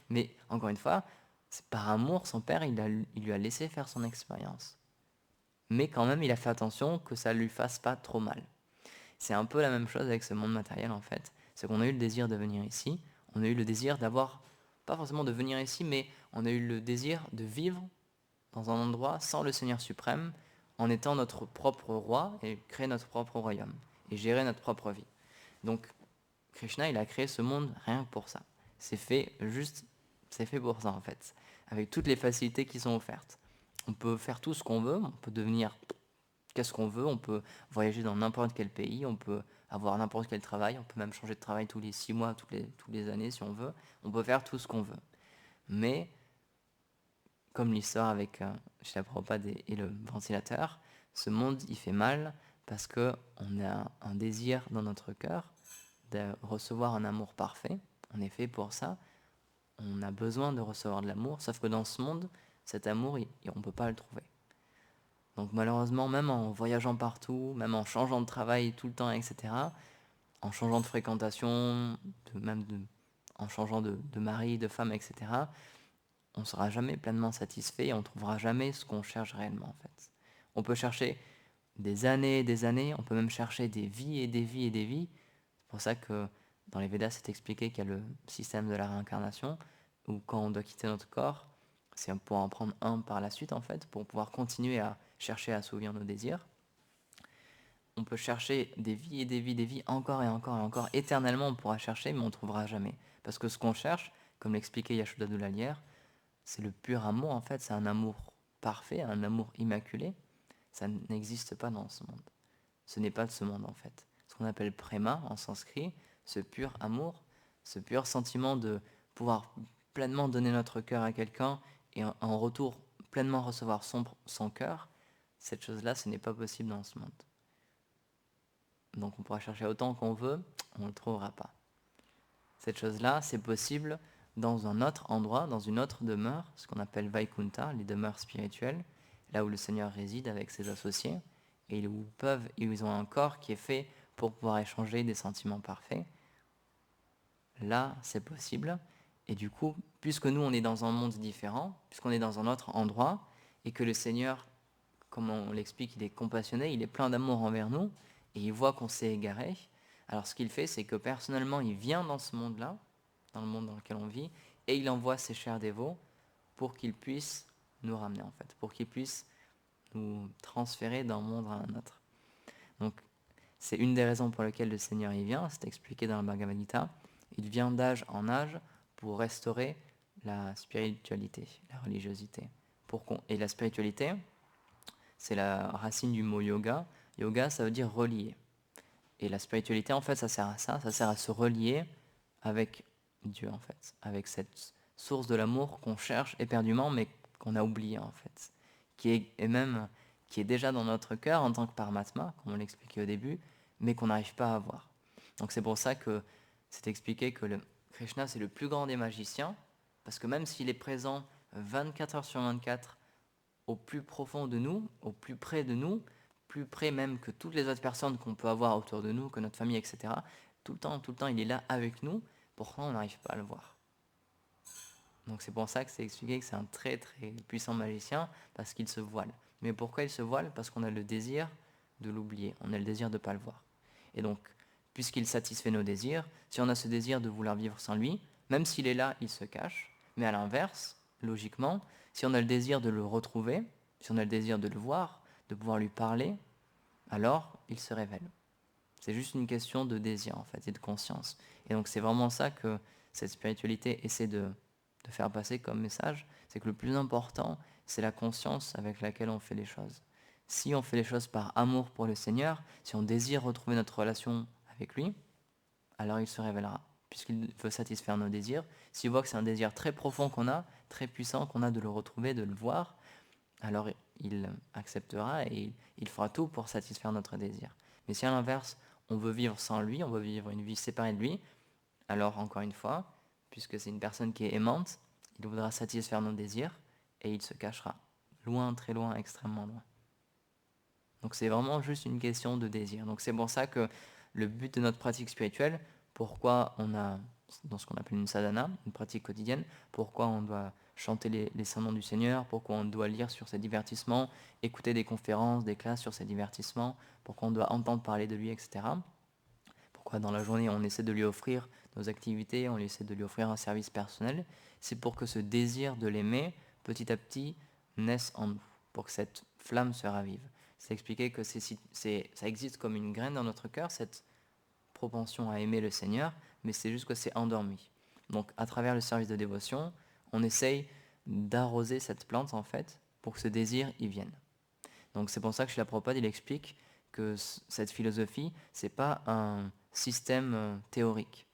Mais encore une fois, par amour, son père il lui a laissé faire son expérience. Mais quand même il a fait attention que ça ne lui fasse pas trop mal. C'est un peu la même chose avec ce monde matériel en fait. C'est qu'on a eu le désir de venir ici, on a eu le désir d'avoir, pas forcément de venir ici, mais on a eu le désir de vivre dans un endroit sans le Seigneur suprême, en étant notre propre roi et créer notre propre royaume et gérer notre propre vie. Donc Krishna, il a créé ce monde rien que pour ça. C'est fait pour ça en fait, avec toutes les facilités qui sont offertes. On peut faire tout ce qu'on veut, on peut devenir qu'est-ce qu'on veut, on peut voyager dans n'importe quel pays, on peut avoir n'importe quel travail, on peut même changer de travail tous les 6 mois, toutes les années si on veut, on peut faire tout ce qu'on veut. Mais, comme l'histoire avec Srila Prabhupada et le ventilateur, ce monde il fait mal parce qu'on a un désir dans notre cœur de recevoir un amour parfait, on est fait pour ça, on a besoin de recevoir de l'amour, sauf que dans ce monde, cet amour, on ne peut pas le trouver. Donc malheureusement, même en voyageant partout, même en changeant de travail tout le temps, etc., en changeant de fréquentation, en changeant de mari, de femme, etc., on ne sera jamais pleinement satisfait et on ne trouvera jamais ce qu'on cherche réellement en fait. On peut chercher des années et des années, on peut même chercher des vies et des vies et des vies. C'est pour ça que dans les Védas, c'est expliqué qu'il y a le système de la réincarnation, où quand on doit quitter notre corps, c'est pour en prendre un par la suite en fait, pour pouvoir continuer à chercher à assouvir nos désirs. On peut chercher des vies et des vies, des vies, encore et encore et encore. Éternellement, on pourra chercher, mais on ne trouvera jamais. Parce que ce qu'on cherche, comme l'expliquait Yashoda Doulalière, c'est le pur amour en fait, c'est un amour parfait, un amour immaculé. Ça n'existe pas dans ce monde. Ce n'est pas de ce monde en fait. Ce qu'on appelle prema en sanskrit, ce pur amour, ce pur sentiment de pouvoir pleinement donner notre cœur à quelqu'un et en retour pleinement recevoir son cœur, cette chose-là, ce n'est pas possible dans ce monde. Donc on pourra chercher autant qu'on veut, on ne le trouvera pas. Cette chose-là, c'est possible dans un autre endroit, dans une autre demeure, ce qu'on appelle Vaikunta, les demeures spirituelles, là où le Seigneur réside avec ses associés, et ils ont un corps qui est fait pour pouvoir échanger des sentiments parfaits. Là, c'est possible. Et du coup, puisque nous, on est dans un monde différent, puisqu'on est dans un autre endroit, et que le Seigneur, comme on l'explique, il est compassionné, il est plein d'amour envers nous, et il voit qu'on s'est égaré, alors ce qu'il fait, c'est que personnellement, il vient dans ce monde-là, dans le monde dans lequel on vit, et il envoie ses chers dévots pour qu'ils puissent nous ramener, en fait, pour qu'ils puissent nous transférer d'un monde à un autre. Donc, c'est une des raisons pour lesquelles le Seigneur y vient, c'est expliqué dans le Bhagavad Gita. Il vient d'âge en âge pour restaurer la spiritualité, la religiosité. Et la spiritualité, c'est la racine du mot yoga. Yoga, ça veut dire relier. Et la spiritualité, en fait, ça sert à ça sert à se relier avec Dieu, en fait, avec cette source de l'amour qu'on cherche éperdument, mais qu'on a oublié, en fait, qui est déjà dans notre cœur en tant que Paramatma, comme on l'expliquait au début, mais qu'on n'arrive pas à voir. Donc c'est pour ça que c'est expliqué que Krishna, c'est le plus grand des magiciens, parce que même s'il est présent 24 heures sur 24 au plus profond de nous, au plus près de nous, plus près même que toutes les autres personnes qu'on peut avoir autour de nous, que notre famille, etc., tout le temps, il est là avec nous, pourtant on n'arrive pas à le voir. Donc c'est pour ça que c'est expliqué que c'est un très très puissant magicien, parce qu'il se voile. Mais pourquoi il se voile? Parce qu'on a le désir de l'oublier, on a le désir de ne pas le voir. Et donc, puisqu'il satisfait nos désirs, si on a ce désir de vouloir vivre sans lui, même s'il est là, il se cache. Mais à l'inverse, logiquement, si on a le désir de le retrouver, si on a le désir de le voir, de pouvoir lui parler, alors il se révèle. C'est juste une question de désir en fait et de conscience. Et donc c'est vraiment ça que cette spiritualité essaie de faire passer comme message, c'est que le plus important, c'est la conscience avec laquelle on fait les choses. Si on fait les choses par amour pour le Seigneur, si on désire retrouver notre relation avec lui, alors il se révélera, puisqu'il veut satisfaire nos désirs. S'il voit que c'est un désir très profond qu'on a, très puissant, qu'on a de le retrouver, de le voir, alors il acceptera et il fera tout pour satisfaire notre désir. Mais si à l'inverse, on veut vivre sans lui, on veut vivre une vie séparée de lui, alors encore une fois, puisque c'est une personne qui est aimante, il voudra satisfaire nos désirs et il se cachera. Loin, très loin, extrêmement loin. Donc c'est vraiment juste une question de désir. Donc c'est pour ça que le but de notre pratique spirituelle, pourquoi on a, dans ce qu'on appelle une sadhana, une pratique quotidienne, pourquoi on doit chanter les saints noms du Seigneur, pourquoi on doit lire sur ses divertissements, écouter des conférences, des classes sur ses divertissements, pourquoi on doit entendre parler de lui, etc. Pourquoi dans la journée on essaie de lui offrir nos activités, on essaie de lui offrir un service personnel, c'est pour que ce désir de l'aimer, petit à petit, naisse en nous, pour que cette flamme se ravive. C'est expliqué que ça existe comme une graine dans notre cœur, cette propension à aimer le Seigneur, mais c'est juste que c'est endormi. Donc à travers le service de dévotion, on essaye d'arroser cette plante en fait, pour que ce désir y vienne. Donc c'est pour ça que Srila Prabhupada, il explique que cette philosophie, c'est pas un système théorique,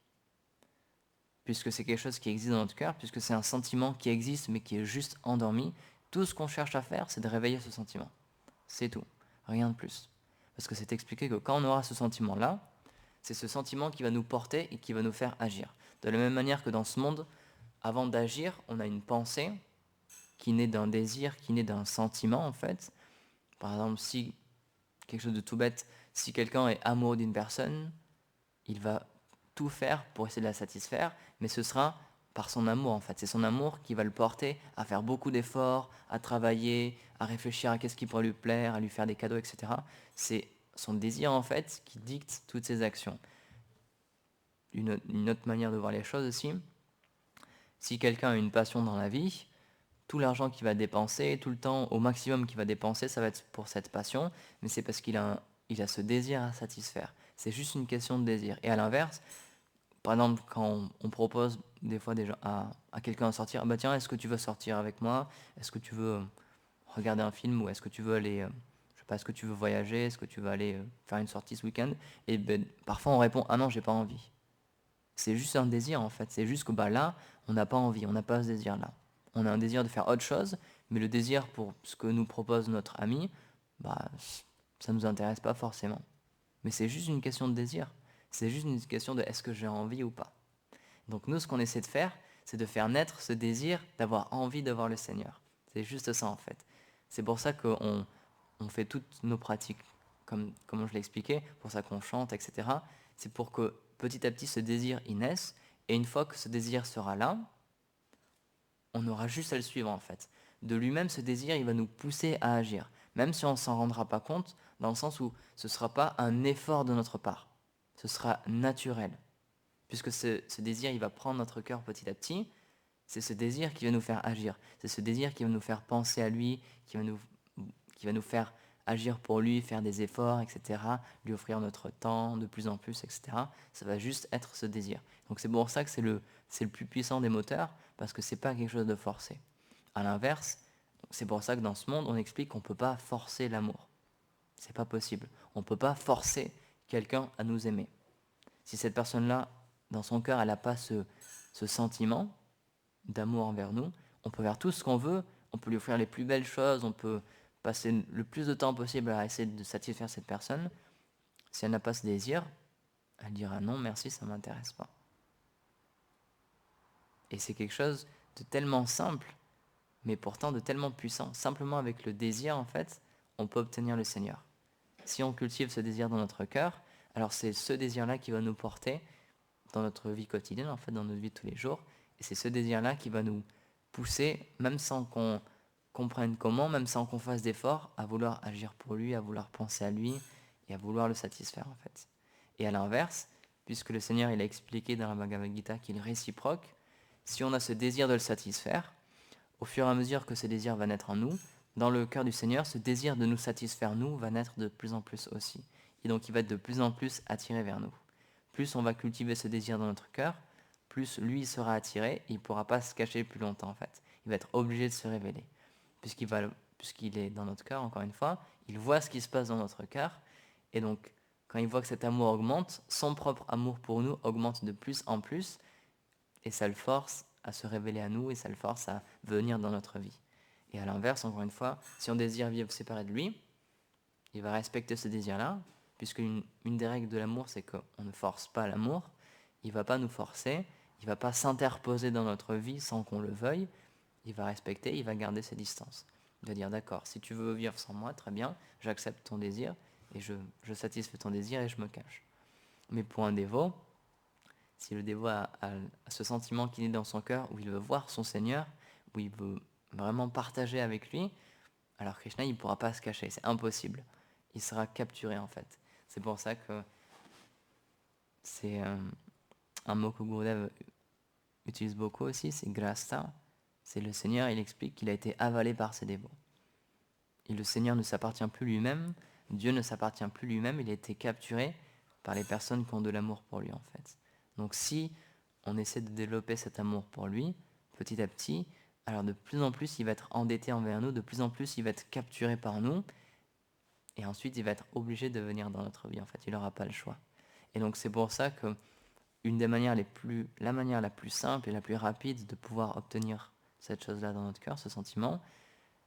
puisque c'est quelque chose qui existe dans notre cœur, puisque c'est un sentiment qui existe mais qui est juste endormi. Tout ce qu'on cherche à faire, c'est de réveiller ce sentiment. C'est tout, rien de plus. Parce que c'est expliqué que quand on aura ce sentiment-là, c'est ce sentiment qui va nous porter et qui va nous faire agir. De la même manière que dans ce monde, avant d'agir, on a une pensée qui naît d'un désir, qui naît d'un sentiment en fait. Par exemple, si, quelque chose de tout bête, si quelqu'un est amoureux d'une personne, il va tout faire pour essayer de la satisfaire, mais ce sera par son amour en fait. C'est son amour qui va le porter à faire beaucoup d'efforts, à travailler, à réfléchir à qu'est-ce qui pourrait lui plaire, à lui faire des cadeaux, etc. C'est son désir en fait qui dicte toutes ses actions. Une autre manière de voir les choses aussi, si quelqu'un a une passion dans la vie, tout l'argent qu'il va dépenser, tout le temps au maximum qu'il va dépenser, ça va être pour cette passion, mais c'est parce qu'il a ce désir à satisfaire. C'est juste une question de désir. Et à l'inverse, par exemple, quand on propose des fois déjà à quelqu'un de sortir, bah tiens, est-ce que tu veux sortir avec moi? Est-ce que tu veux regarder un film ou est-ce que tu veux aller, je sais pas, est-ce que tu veux voyager? Est-ce que tu veux aller faire une sortie ce week-end? Et ben, parfois on répond, ah non, j'ai pas envie. C'est juste un désir en fait. C'est juste que bah là, on n'a pas envie, on n'a pas ce désir-là. On a un désir de faire autre chose, mais le désir pour ce que nous propose notre ami, bah ça nous intéresse pas forcément. Mais c'est juste une question de désir. C'est juste une question de est-ce que j'ai envie ou pas. Donc nous, ce qu'on essaie de faire, c'est de faire naître ce désir d'avoir envie de voir le Seigneur. C'est juste ça en fait. C'est pour ça qu'on fait toutes nos pratiques, comme je l'ai expliqué, pour ça qu'on chante, etc. C'est pour que petit à petit ce désir y naisse, et une fois que ce désir sera là, on aura juste à le suivre en fait. De lui-même, ce désir, il va nous pousser à agir, même si on ne s'en rendra pas compte, dans le sens où ce ne sera pas un effort de notre part, ce sera naturel. Puisque ce désir, il va prendre notre cœur petit à petit, c'est ce désir qui va nous faire agir, c'est ce désir qui va nous faire penser à lui, qui va nous faire agir pour lui, faire des efforts, etc., lui offrir notre temps de plus en plus, etc. Ça va juste être ce désir. Donc c'est pour ça que c'est le plus puissant des moteurs, parce que c'est pas quelque chose de forcé. À l'inverse, c'est pour ça que dans ce monde, on explique qu'on ne peut pas forcer l'amour. C'est pas possible. On ne peut pas forcer quelqu'un à nous aimer. Si cette personne-là, dans son cœur, elle n'a pas ce sentiment d'amour envers nous, on peut faire tout ce qu'on veut, on peut lui offrir les plus belles choses, on peut passer le plus de temps possible à essayer de satisfaire cette personne. Si elle n'a pas ce désir, elle dira non, merci, ça ne m'intéresse pas. Et c'est quelque chose de tellement simple, mais pourtant de tellement puissant. Simplement avec le désir, en fait, on peut obtenir le Seigneur. Si on cultive ce désir dans notre cœur, alors c'est ce désir-là qui va nous porter dans notre vie quotidienne, en fait, dans notre vie de tous les jours. Et c'est ce désir-là qui va nous pousser, même sans qu'on comprenne comment, même sans qu'on fasse d'efforts, à vouloir agir pour lui, à vouloir penser à lui et à vouloir le satisfaire, en fait. Et à l'inverse, puisque le Seigneur il a expliqué dans la Bhagavad Gita qu'il est réciproque, si on a ce désir de le satisfaire, au fur et à mesure que ce désir va naître en nous, dans le cœur du Seigneur, ce désir de nous satisfaire, nous, va naître de plus en plus aussi. Et donc il va être de plus en plus attiré vers nous. Plus on va cultiver ce désir dans notre cœur, plus lui sera attiré et il ne pourra pas se cacher plus longtemps en fait. Il va être obligé de se révéler. Puisqu'il est dans notre cœur, encore une fois, il voit ce qui se passe dans notre cœur. Et donc, quand il voit que cet amour augmente, son propre amour pour nous augmente de plus en plus. Et ça le force à se révéler à nous et ça le force à venir dans notre vie. Et à l'inverse, encore une fois, si on désire vivre séparé de lui, il va respecter ce désir-là, puisque une des règles de l'amour, c'est qu'on ne force pas l'amour. Il ne va pas nous forcer, il ne va pas s'interposer dans notre vie sans qu'on le veuille. Il va respecter, il va garder ses distances. Il va dire d'accord, si tu veux vivre sans moi, très bien, j'accepte ton désir et je satisfais ton désir et je me cache. Mais pour un dévot, si le dévot a ce sentiment qu'il est dans son cœur, où il veut voir son Seigneur, où il veut vraiment partager avec lui, alors Krishna, il ne pourra pas se cacher, c'est impossible. Il sera capturé en fait. C'est pour ça que c'est un mot que Gurudev utilise beaucoup aussi, c'est grasta. C'est le Seigneur, il explique qu'il a été avalé par ses dévots. Et le Seigneur ne s'appartient plus lui-même, Dieu ne s'appartient plus lui-même, il a été capturé par les personnes qui ont de l'amour pour lui en fait. Donc si on essaie de développer cet amour pour lui, petit à petit, alors de plus en plus il va être endetté envers nous, de plus en plus il va être capturé par nous, et ensuite il va être obligé de venir dans notre vie en fait, il n'aura pas le choix. Et donc c'est pour ça que la manière la plus simple et la plus rapide de pouvoir obtenir cette chose-là dans notre cœur, ce sentiment,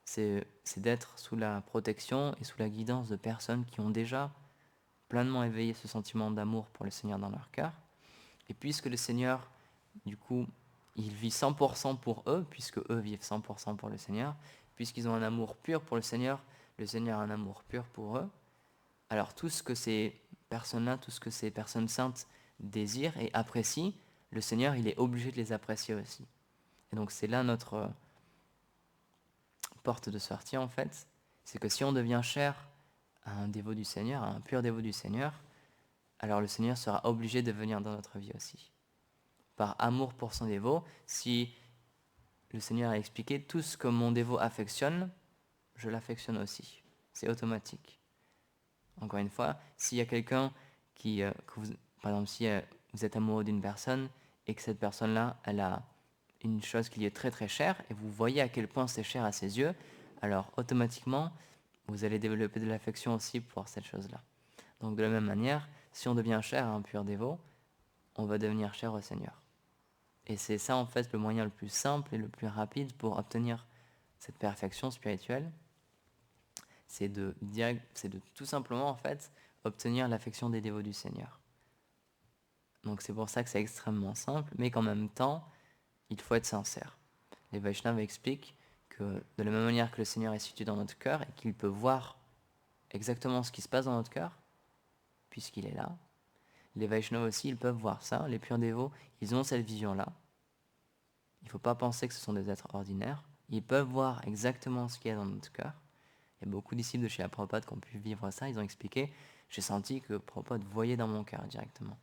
c'est d'être sous la protection et sous la guidance de personnes qui ont déjà pleinement éveillé ce sentiment d'amour pour le Seigneur dans leur cœur. Et puisque le Seigneur, du coup, il vit 100% pour eux, puisque eux vivent 100% pour le Seigneur, puisqu'ils ont un amour pur pour le Seigneur a un amour pur pour eux, alors tout ce que ces personnes-là, tout ce que ces personnes saintes désirent et apprécient, le Seigneur, il est obligé de les apprécier aussi. Et donc c'est là notre porte de sortie en fait, c'est que si on devient cher à un dévot du Seigneur, à un pur dévot du Seigneur, alors le Seigneur sera obligé de venir dans notre vie aussi. Par amour pour son dévot, si le Seigneur a expliqué tout ce que mon dévot affectionne, je l'affectionne aussi. C'est automatique. Encore une fois, s'il y a quelqu'un par exemple, si vous êtes amoureux d'une personne et que cette personne-là, elle a une chose qui lui est très très chère et vous voyez à quel point c'est cher à ses yeux, alors automatiquement, vous allez développer de l'affection aussi pour cette chose-là. Donc de la même manière, si on devient cher à un pur dévot, on va devenir cher au Seigneur. Et c'est ça en fait le moyen le plus simple et le plus rapide pour obtenir cette perfection spirituelle. C'est de tout simplement en fait obtenir l'affection des dévots du Seigneur. Donc c'est pour ça que c'est extrêmement simple, mais qu'en même temps, il faut être sincère. Les Vaishnavas expliquent que de la même manière que le Seigneur est situé dans notre cœur et qu'il peut voir exactement ce qui se passe dans notre cœur, puisqu'il est là, les Vaishnavas aussi, ils peuvent voir ça. Les purs dévots, ils ont cette vision-là. Il ne faut pas penser que ce sont des êtres ordinaires. Ils peuvent voir exactement ce qu'il y a dans notre cœur. Il y a beaucoup de disciples de chez la Prabhupada qui ont pu vivre ça. Ils ont expliqué, j'ai senti que Prabhupada voyait dans mon cœur directement.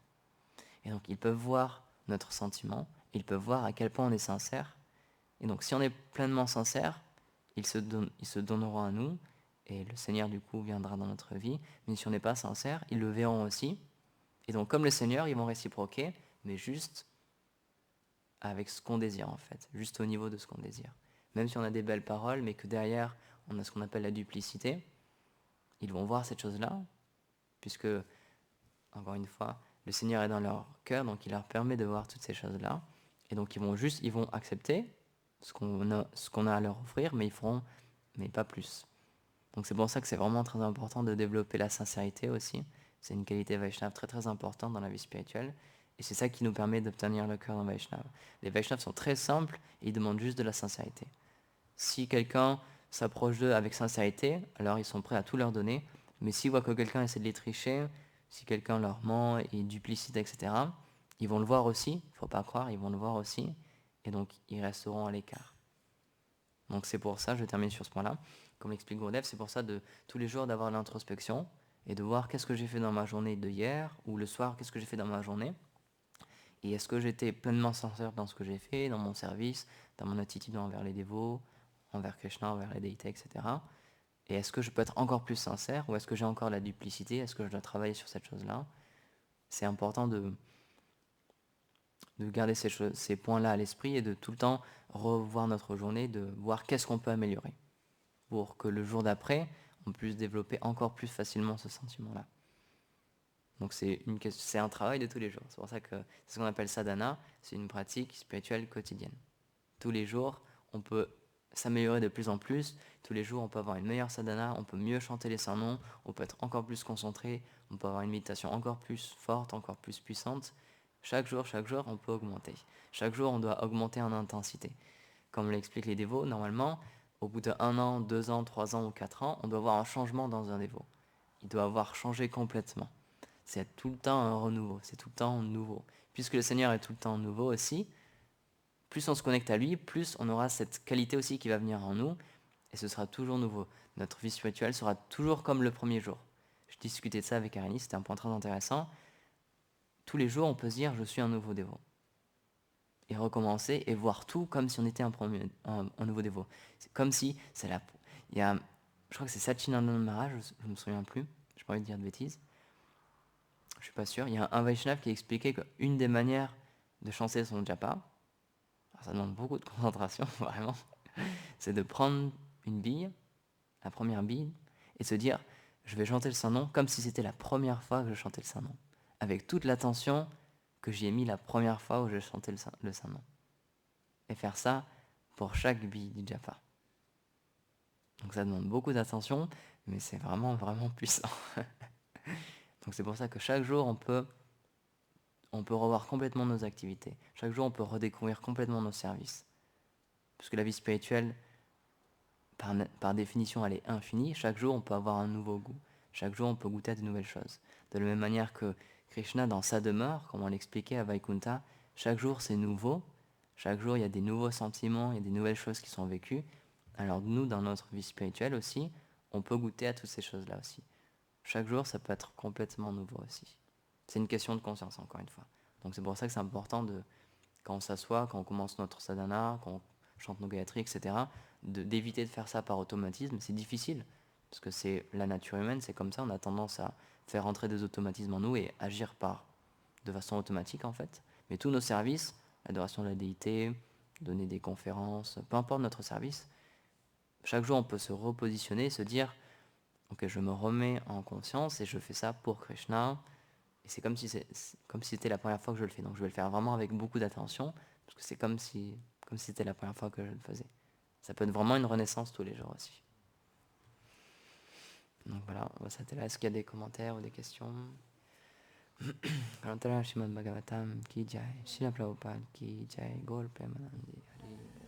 Et donc, ils peuvent voir notre sentiment. Ils peuvent voir à quel point on est sincère. Et donc, si on est pleinement sincère, ils se donneront à nous. Et le Seigneur, du coup, viendra dans notre vie. Mais si on n'est pas sincère, ils le verront aussi. Et donc, comme le Seigneur, ils vont réciproquer, mais juste avec ce qu'on désire, en fait. Juste au niveau de ce qu'on désire. Même si on a des belles paroles, mais que derrière, on a ce qu'on appelle la duplicité, ils vont voir cette chose-là, puisque, encore une fois, le Seigneur est dans leur cœur, donc il leur permet de voir toutes ces choses-là. Et donc, ils vont accepter ce qu'on a à leur offrir, mais ils feront, mais pas plus. Donc, c'est pour ça que c'est vraiment très important de développer la sincérité aussi. C'est une qualité Vaishnava très très importante dans la vie spirituelle. Et c'est ça qui nous permet d'obtenir le cœur d'un Vaishnava. Les Vaishnavas sont très simples et ils demandent juste de la sincérité. Si quelqu'un s'approche d'eux avec sincérité, alors ils sont prêts à tout leur donner. Mais s'ils voient que quelqu'un essaie de les tricher, si quelqu'un leur ment et duplicite, etc., ils vont le voir aussi. Il ne faut pas croire, ils vont le voir aussi. Et donc, ils resteront à l'écart. Donc c'est pour ça, je termine sur ce point-là, comme l'explique Gurudev, c'est pour ça de tous les jours d'avoir l'introspection et de voir qu'est-ce que j'ai fait dans ma journée de hier, ou le soir, qu'est-ce que j'ai fait dans ma journée, et est-ce que j'étais pleinement sincère dans ce que j'ai fait, dans mon service, dans mon attitude envers les dévots, envers Krishna, envers les déités, etc. Et est-ce que je peux être encore plus sincère, ou est-ce que j'ai encore la duplicité, est-ce que je dois travailler sur cette chose-là. C'est important de garder ces points-là à l'esprit et de tout le temps revoir notre journée, de voir qu'est-ce qu'on peut améliorer, pour que le jour d'après, on puisse développer encore plus facilement ce sentiment-là. Donc c'est un travail de tous les jours. C'est pour ça que c'est ce qu'on appelle sadhana, c'est une pratique spirituelle quotidienne. Tous les jours, on peut s'améliorer de plus en plus. Tous les jours, on peut avoir une meilleure sadhana, on peut mieux chanter les saints noms, on peut être encore plus concentré, on peut avoir une méditation encore plus forte, encore plus puissante. Chaque jour, on peut augmenter. Chaque jour, on doit augmenter en intensité. Comme l'expliquent les dévots, normalement, au bout de 1 an, 2 ans, 3 ans ou 4 ans, on doit avoir un changement dans un dévot. Il doit avoir changé complètement. C'est tout le temps un renouveau, c'est tout le temps nouveau. Puisque le Seigneur est tout le temps nouveau aussi, plus on se connecte à lui, plus on aura cette qualité aussi qui va venir en nous, et ce sera toujours nouveau. Notre vie spirituelle sera toujours comme le premier jour. Je discutais de ça avec Arélie, c'était un point très intéressant. Tous les jours, on peut se dire, je suis un nouveau dévot. Et recommencer et voir tout comme si on était un nouveau dévot. C'est comme si, il y a, je crois que c'est Satchidananda Maharaj, je ne me souviens plus, je n'ai pas envie de dire de bêtises, je suis pas sûr, il y a un Vaishnav qui expliquait qu'une des manières de chanter son japa, alors ça demande beaucoup de concentration, vraiment, c'est de prendre une bille, la première bille, et se dire, je vais chanter le Saint-Nom comme si c'était la première fois que je chantais le Saint-Nom, avec toute l'attention que j'y ai mis la première fois où je chantais le Saint-Nom. Et faire ça pour chaque bille du japa. Donc ça demande beaucoup d'attention, mais c'est vraiment, vraiment puissant. Donc c'est pour ça que chaque jour, on peut revoir complètement nos activités. Chaque jour, on peut redécouvrir complètement nos services. Parce que la vie spirituelle, par définition, elle est infinie. Chaque jour, on peut avoir un nouveau goût. Chaque jour, on peut goûter à de nouvelles choses. De la même manière que Krishna, dans sa demeure, comme on l'expliquait à Vaikuntha, chaque jour, c'est nouveau. Chaque jour, il y a des nouveaux sentiments, il y a des nouvelles choses qui sont vécues. Alors nous, dans notre vie spirituelle aussi, on peut goûter à toutes ces choses-là aussi. Chaque jour, ça peut être complètement nouveau aussi. C'est une question de conscience, encore une fois. Donc c'est pour ça que c'est important, quand on s'assoit, quand on commence notre sadhana, quand on chante nos gayatri, etc., d'éviter de faire ça par automatisme. C'est difficile, parce que c'est la nature humaine, c'est comme ça, on a tendance à faire entrer des automatismes en nous et agir de façon automatique, en fait. Mais tous nos services, l'adoration de la déité, donner des conférences, peu importe notre service, chaque jour on peut se repositionner et se dire, ok, je me remets en conscience et je fais ça pour Krishna. Et c'est comme si c'était la première fois que je le fais. Donc je vais le faire vraiment avec beaucoup d'attention, parce que c'est comme si c'était la première fois que je le faisais. Ça peut être vraiment une renaissance tous les jours aussi. Donc voilà, on va s'arrêter là. Est-ce qu'il y a des commentaires ou des questions? Anantara Srimad Bhagavatam ki jai, Srila Prabhupada ki jai, Gaur Premanandi Hari.